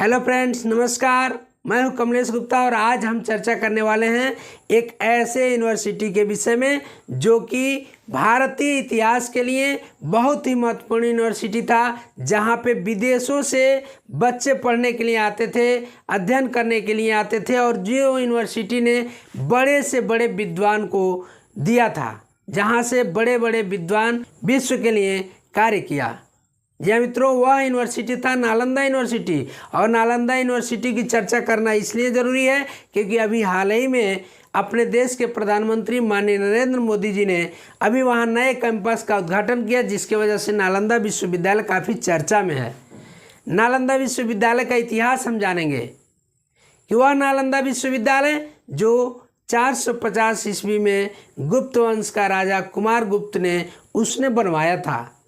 Hello friends, नमस्कार। मैं हूं कमलेश गुप्ता और आज हम चर्चा करने वाले हैं एक ऐसे यूनिवर्सिटी के विषय में जो कि भारतीय इतिहास के लिए बहुत ही महत्वपूर्ण यूनिवर्सिटी था, जहां पे विदेशों से बच्चे पढ़ने के लिए आते थे, अध्ययन करने के लिए आते थे और जो यूनिवर्सिटी ने बड़े से बड़े विद्वान को दिया था, जहां से बड़े बड़े विद्वान विश्व के लिए कार्य किया। जी मित्रों, वह यूनिवर्सिटी था नालंदा यूनिवर्सिटी। और नालंदा यूनिवर्सिटी की चर्चा करना इसलिए ज़रूरी है क्योंकि अभी हाल ही में अपने देश के प्रधानमंत्री माननीय नरेंद्र मोदी जी ने अभी वहां नए कैंपस का उद्घाटन किया, जिसकी वजह से नालंदा विश्वविद्यालय काफ़ी चर्चा में है। नालंदा विश्वविद्यालय का इतिहास हम जानेंगे कि वह नालंदा विश्वविद्यालय जो 450 ईस्वी में गुप्त वंश का राजा कुमार गुप्त ने उसने बनवाया था।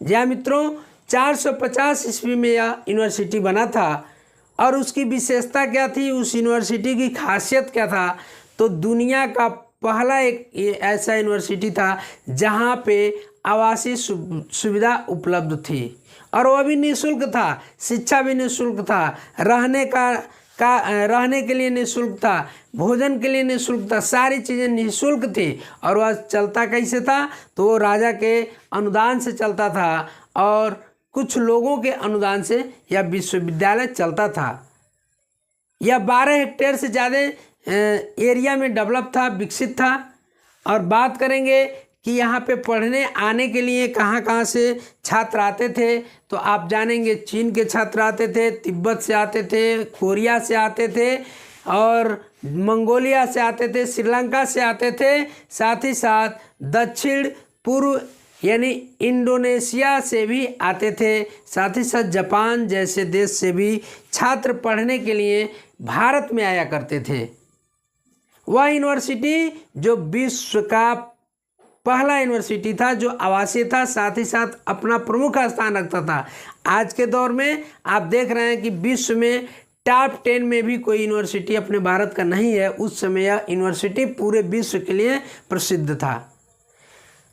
जी मित्रों, 450 ईस्वी में यह यूनिवर्सिटी बना था और उसकी विशेषता क्या थी, उस यूनिवर्सिटी की खासियत क्या था, तो दुनिया का पहला एक ऐसा यूनिवर्सिटी था जहाँ पे आवासीय सुविधा उपलब्ध थी और वह भी निःशुल्क था। शिक्षा भी निःशुल्क था, रहने के लिए निःशुल्क था, भोजन के लिए निःशुल्क था, सारी चीज़ें निःशुल्क थी। और वह चलता कैसे था, तो वो राजा के अनुदान से चलता था और कुछ लोगों के अनुदान से यह विश्वविद्यालय चलता था। यह 12 हेक्टेयर से ज़्यादा एरिया में डेवलप था, विकसित था। और बात करेंगे कि यहाँ पे पढ़ने आने के लिए कहाँ कहाँ से छात्र आते थे, तो आप जानेंगे चीन के छात्र आते थे, तिब्बत से आते थे, कोरिया से आते थे और मंगोलिया से आते थे, श्रीलंका से आते थे, साथ ही साथ दक्षिण पूर्व यानी इंडोनेशिया से भी आते थे, साथ ही साथ जापान जैसे देश से भी छात्र पढ़ने के लिए भारत में आया करते थे। वह यूनिवर्सिटी जो विश्व का पहला यूनिवर्सिटी था जो आवासीय था, साथ ही साथ अपना प्रमुख स्थान रखता था। आज के दौर में आप देख रहे हैं कि विश्व में टॉप 10 में भी कोई यूनिवर्सिटी अपने भारत का नहीं है। उस समय यह यूनिवर्सिटी पूरे विश्व के लिए प्रसिद्ध था।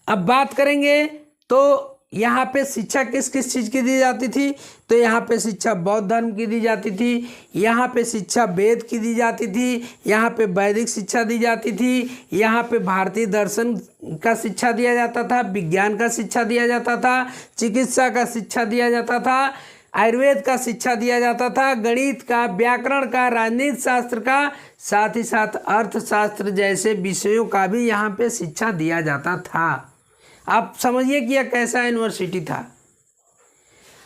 अब बात करेंगे तो यहाँ पे शिक्षा किस किस चीज़ की दी जाती थी, तो यहाँ पे शिक्षा बौद्ध धर्म की दी जाती थी, यहाँ पे शिक्षा वेद की दी जाती थी, यहाँ पे वैदिक शिक्षा दी जाती थी, यहाँ पे भारतीय दर्शन का शिक्षा दिया जाता था, विज्ञान का शिक्षा दिया जाता था, चिकित्सा का शिक्षा दिया जाता था, आयुर्वेद का शिक्षा दिया जाता था, गणित का, व्याकरण का, राजनीति शास्त्र का, साथ ही साथ अर्थशास्त्र जैसे विषयों का भी यहाँ पे शिक्षा दिया जाता था। आप समझिए कि यह कैसा यूनिवर्सिटी था।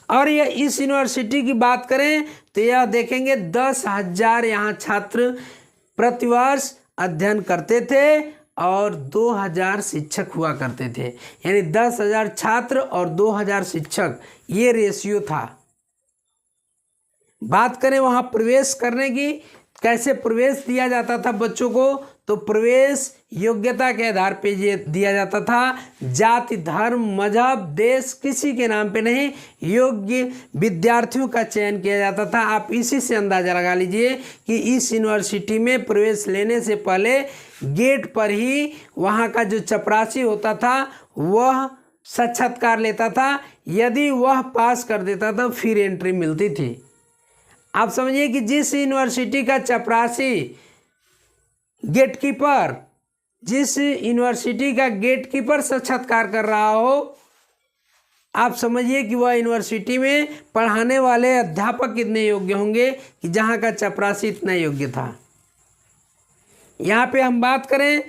और यह इस यूनिवर्सिटी की बात करें तो यह देखेंगे 10,000 यहाँ छात्र प्रतिवर्ष अध्ययन करते थे और 2,000 शिक्षक हुआ करते थे, यानी 10,000 छात्र और 2,000 शिक्षक, ये रेशियो था। बात करें वहाँ प्रवेश करने की, कैसे प्रवेश दिया जाता था बच्चों को, तो प्रवेश योग्यता के आधार पे ये दिया जाता था। जाति, धर्म, मजहब, देश किसी के नाम पे नहीं, योग्य विद्यार्थियों का चयन किया जाता था। आप इसी से अंदाजा लगा लीजिए कि इस यूनिवर्सिटी में प्रवेश लेने से पहले गेट पर ही वहाँ का जो चपरासी होता था वह साक्षात्कार लेता था। यदि वह पास कर देता था फिर एंट्री मिलती थी। आप समझिए कि जिस यूनिवर्सिटी का चपरासी गेटकीपर, जिस यूनिवर्सिटी का गेटकीपर साक्षात्कार कर रहा हो, आप समझिए कि वह यूनिवर्सिटी में पढ़ाने वाले अध्यापक कितने योग्य होंगे कि जहाँ का चपरासी इतना योग्य था। यहाँ पे हम बात करें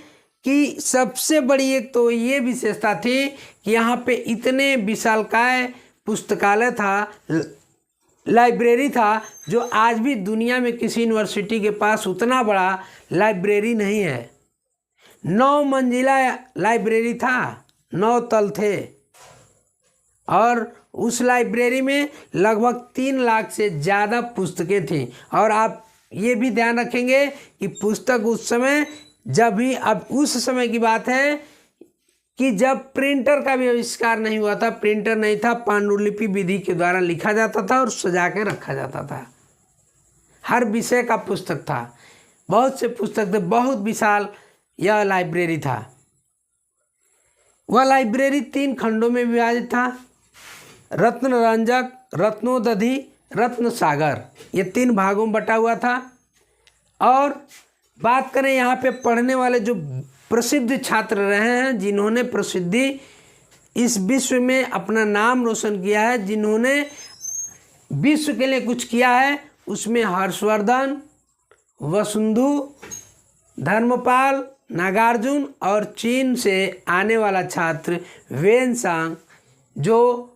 कि सबसे बड़ी एक तो ये विशेषता थी कि यहाँ पे इतने विशालकाय पुस्तकालय था, लाइब्रेरी था, जो आज भी दुनिया में किसी यूनिवर्सिटी के पास उतना बड़ा लाइब्रेरी नहीं है। 9 मंजिला लाइब्रेरी था, 9 तल थे और उस लाइब्रेरी में लगभग 3 लाख से ज़्यादा पुस्तकें थी। और आप ये भी ध्यान रखेंगे कि पुस्तक उस समय, जब भी, अब उस समय की बात है कि जब प्रिंटर का भी आविष्कार नहीं हुआ था, प्रिंटर नहीं था, पांडुलिपि विधि के द्वारा लिखा जाता था और सजा के रखा जाता था। हर विषय का पुस्तक था, बहुत से पुस्तक थे, बहुत विशाल यह लाइब्रेरी था। वह लाइब्रेरी 3 खंडों में विभाजित था। रत्न रंजक, रत्नोदधि, रत्न सागर, ये 3 भागों में बटा हुआ था। और बात करें यहाँ पे पढ़ने वाले जो प्रसिद्ध छात्र रहे हैं, जिन्होंने प्रसिद्धि इस विश्व में अपना नाम रोशन किया है, जिन्होंने विश्व के लिए कुछ किया है, उसमें हर्षवर्धन, वसुंधु, धर्मपाल, नागार्जुन और चीन से आने वाला छात्र वेनसांग, जो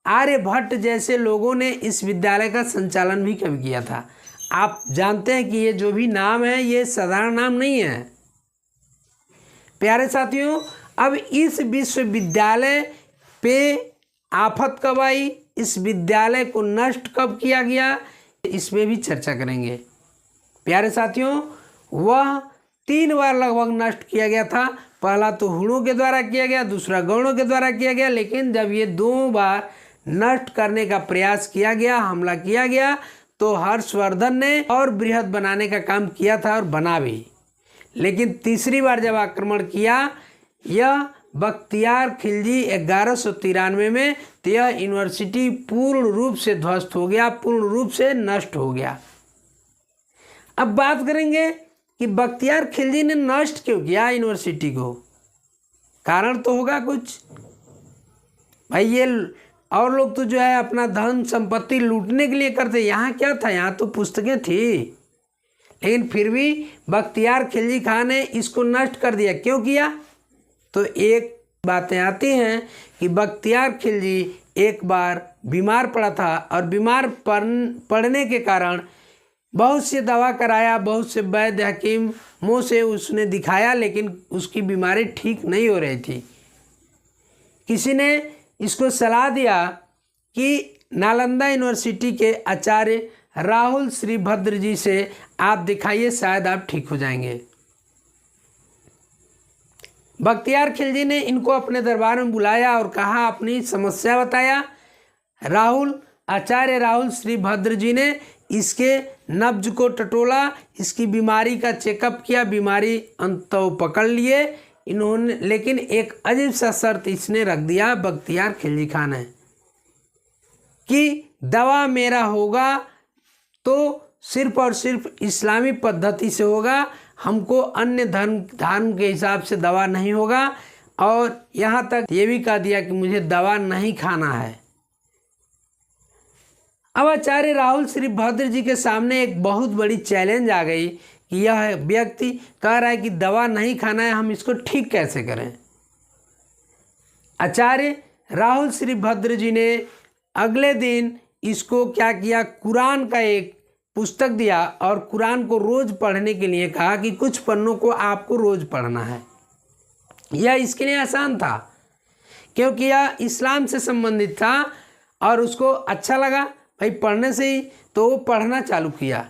आर्यभट्ट जैसे लोगों ने इस विद्यालय का संचालन भी कभी किया था। आप जानते हैं कि ये जो भी नाम है ये साधारण नाम नहीं है। प्यारे साथियों, अब इस विश्वविद्यालय पे आफत कब आई, इस विद्यालय को नष्ट कब किया गया, इसमें भी चर्चा करेंगे। प्यारे साथियों, वह 3 बार लगभग नष्ट किया गया था। पहला तो हुणों के द्वारा किया गया, दूसरा गौड़ों के द्वारा किया गया। लेकिन जब ये 2 बार नष्ट करने का प्रयास किया गया, हमला किया गया, तो हर्षवर्धन ने और बृहद बनाने का काम किया था और बना भी। लेकिन तीसरी बार जब आक्रमण किया यह बख्तियार खिलजी 1193 में, तो यह यूनिवर्सिटी पूर्ण रूप से ध्वस्त हो गया, पूर्ण रूप से नष्ट हो गया। अब बात करेंगे कि बख्तियार खिलजी ने नष्ट क्यों किया यूनिवर्सिटी को। कारण तो होगा कुछ भाई, ये और लोग तो जो है अपना धन संपत्ति लूटने के लिए करते। यहाँ क्या था, यहाँ तो पुस्तकें थी, लेकिन फिर भी बख्तियार खिलजी खान ने इसको नष्ट कर दिया। क्यों किया, तो एक बातें आती हैं कि बख्तियार खिलजी एक बार बीमार पड़ा था और बीमार पड़ने के कारण बहुत से दवा कराया, बहुत से वैद्य हकीमों से उसने दिखाया, लेकिन उसकी बीमारी ठीक नहीं हो रही थी। किसी ने इसको सलाह दिया कि नालंदा यूनिवर्सिटी के आचार्य राहुल श्रीभद्र जी से आप दिखाइए, शायद आप ठीक हो जाएंगे। बख्तियार खिलजी ने इनको अपने दरबार में बुलाया और कहा, अपनी समस्या बताया। आचार्य राहुल श्रीभद्र जी ने इसके नब्ज को टटोला, इसकी बीमारी का चेकअप किया, बीमारी अंततः पकड़ लिए इन्होंने। लेकिन एक अजीब सा शर्त इसने रख दिया बख्तियार खिलजी खान है कि दवा मेरा होगा तो सिर्फ और सिर्फ इस्लामी पद्धति से होगा, हमको अन्य धर्म के हिसाब से दवा नहीं होगा। और यहाँ तक ये भी कह दिया कि मुझे दवा नहीं खाना है। अब आचार्य राहुल श्रीभद्र जी के सामने एक बहुत बड़ी चैलेंज आ गई कि यह व्यक्ति कह रहा है कि दवा नहीं खाना है, हम इसको ठीक कैसे करें। आचार्य राहुल श्रीभद्र जी ने अगले दिन इसको क्या किया, कुरान का एक पुस्तक दिया और कुरान को रोज़ पढ़ने के लिए कहा कि कुछ पन्नों को आपको रोज़ पढ़ना है। यह इसके लिए आसान था क्योंकि यह इस्लाम से संबंधित था और उसको अच्छा लगा भाई पढ़ने से ही, तो वो पढ़ना चालू किया।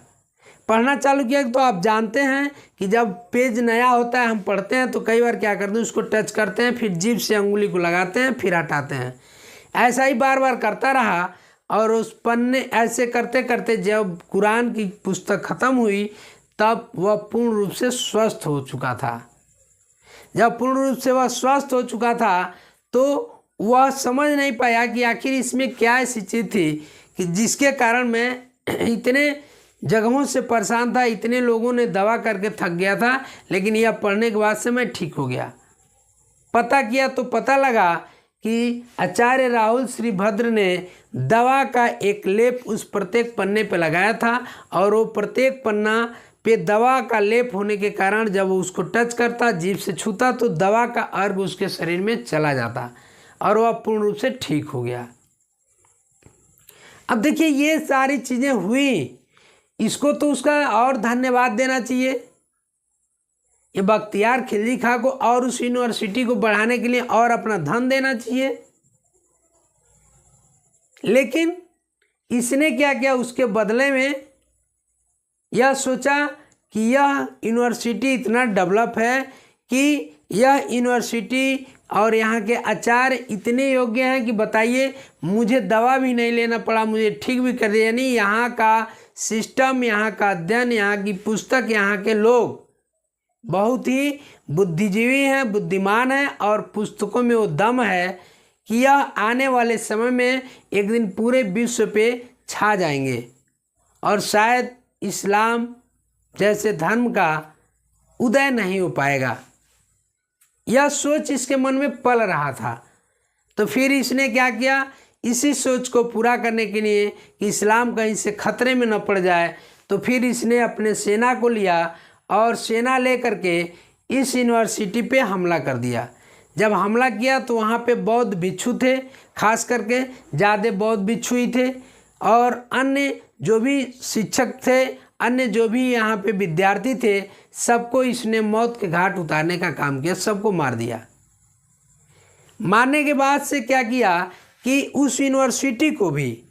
तो आप जानते हैं कि जब पेज नया होता है हम पढ़ते हैं तो कई बार क्या करते हैं, उसको टच करते हैं, फिर जीभ से अंगुली को लगाते हैं, फिर हटाते हैं। ऐसा ही बार बार करता रहा और उस पन्ने ऐसे करते करते जब कुरान की पुस्तक ख़त्म हुई तब वह पूर्ण रूप से स्वस्थ हो चुका था। जब पूर्ण रूप से वह स्वस्थ हो चुका था तो वह समझ नहीं पाया कि आखिर इसमें क्या ऐसी चीज़ थी कि जिसके कारण मैं इतने जगहों से परेशान था, इतने लोगों ने दवा करके थक गया था, लेकिन यह पढ़ने के बाद से मैं ठीक हो गया। पता किया तो पता लगा कि आचार्य राहुल श्रीभद्र ने दवा का एक लेप उस प्रत्येक पन्ने पे लगाया था और वो प्रत्येक पन्ना पे दवा का लेप होने के कारण जब वो उसको टच करता, जीभ से छूता, तो दवा का अर्घ उसके शरीर में चला जाता और वह पूर्ण रूप से ठीक हो गया। अब देखिए ये सारी चीज़ें हुई, इसको तो उसका और धन्यवाद देना चाहिए, ये बख्तियार खिलजी खां को, और उस यूनिवर्सिटी को बढ़ाने के लिए और अपना धन देना चाहिए। लेकिन इसने क्या किया, उसके बदले में यह सोचा कि यह यूनिवर्सिटी इतना डेवलप है कि यह यूनिवर्सिटी और यहाँ के आचार्य इतने योग्य हैं कि बताइए मुझे दवा भी नहीं लेना पड़ा, मुझे ठीक भी कर दिया। यानी यहाँ का सिस्टम, यहाँ का अध्ययन, यहाँ की पुस्तक, यहाँ के लोग बहुत ही बुद्धिजीवी हैं, बुद्धिमान हैं और पुस्तकों में वो दम है कि यह आने वाले समय में एक दिन पूरे विश्व पे छा जाएंगे और शायद इस्लाम जैसे धर्म का उदय नहीं हो पाएगा। यह सोच इसके मन में पल रहा था। तो फिर इसने क्या किया, इसी सोच को पूरा करने के लिए कि इस्लाम कहीं से खतरे में न पड़ जाए, तो फिर इसने अपने सेना को लिया और सेना लेकर के इस यूनिवर्सिटी पे हमला कर दिया। जब हमला किया तो वहाँ पे बौद्ध भिक्षु थे, खास करके ज़्यादा बौद्ध भिक्षु ही थे, और अन्य जो भी शिक्षक थे, अन्य जो भी यहाँ पे विद्यार्थी थे, सबको इसने मौत के घाट उतारने का काम किया, सबको मार दिया। मारने के बाद से क्या किया कि उस यूनिवर्सिटी को भी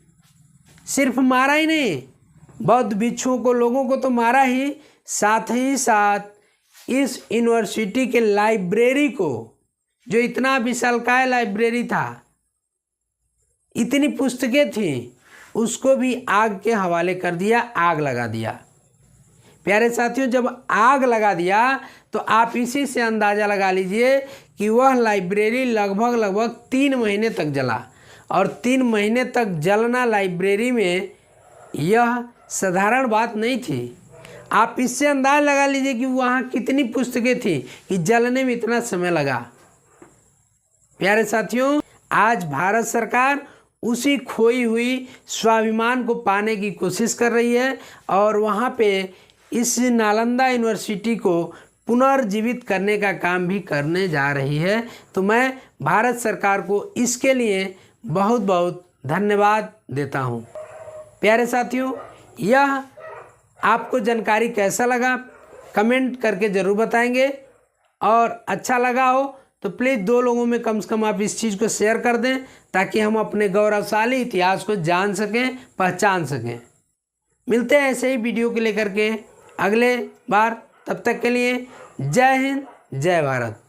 सिर्फ मारा ही नहीं, बौद्ध भिक्षुओं को, लोगों को तो मारा ही साथ इस यूनिवर्सिटी के लाइब्रेरी को, जो इतना विशालकाय लाइब्रेरी था, इतनी पुस्तकें थी, उसको भी आग के हवाले कर दिया, आग लगा दिया। प्यारे साथियों, जब आग लगा दिया तो आप इसी से अंदाज़ा लगा लीजिए कि वह लाइब्रेरी लगभग 3 महीने तक जला। और 3 महीने तक जलना लाइब्रेरी में यह साधारण बात नहीं थी। आप इससे अंदाज़ा लगा लीजिए कि वहाँ कितनी पुस्तकें थी कि जलने में इतना समय लगा। प्यारे साथियों, आज भारत सरकार उसी खोई हुई स्वाभिमान को पाने की कोशिश कर रही है और वहाँ पे इस नालंदा यूनिवर्सिटी को पुनर्जीवित करने का काम भी करने जा रही है। तो मैं भारत सरकार को इसके लिए बहुत बहुत धन्यवाद देता हूँ। प्यारे साथियों, यह आपको जानकारी कैसा लगा कमेंट करके ज़रूर बताएंगे, और अच्छा लगा हो तो प्लीज़ 2 लोगों में कम से कम आप इस चीज़ को शेयर कर दें, ताकि हम अपने गौरवशाली इतिहास को जान सकें, पहचान सकें। मिलते हैं ऐसे ही वीडियो को लेकर के अगले बार। तब तक के लिए जय हिंद, जय भारत।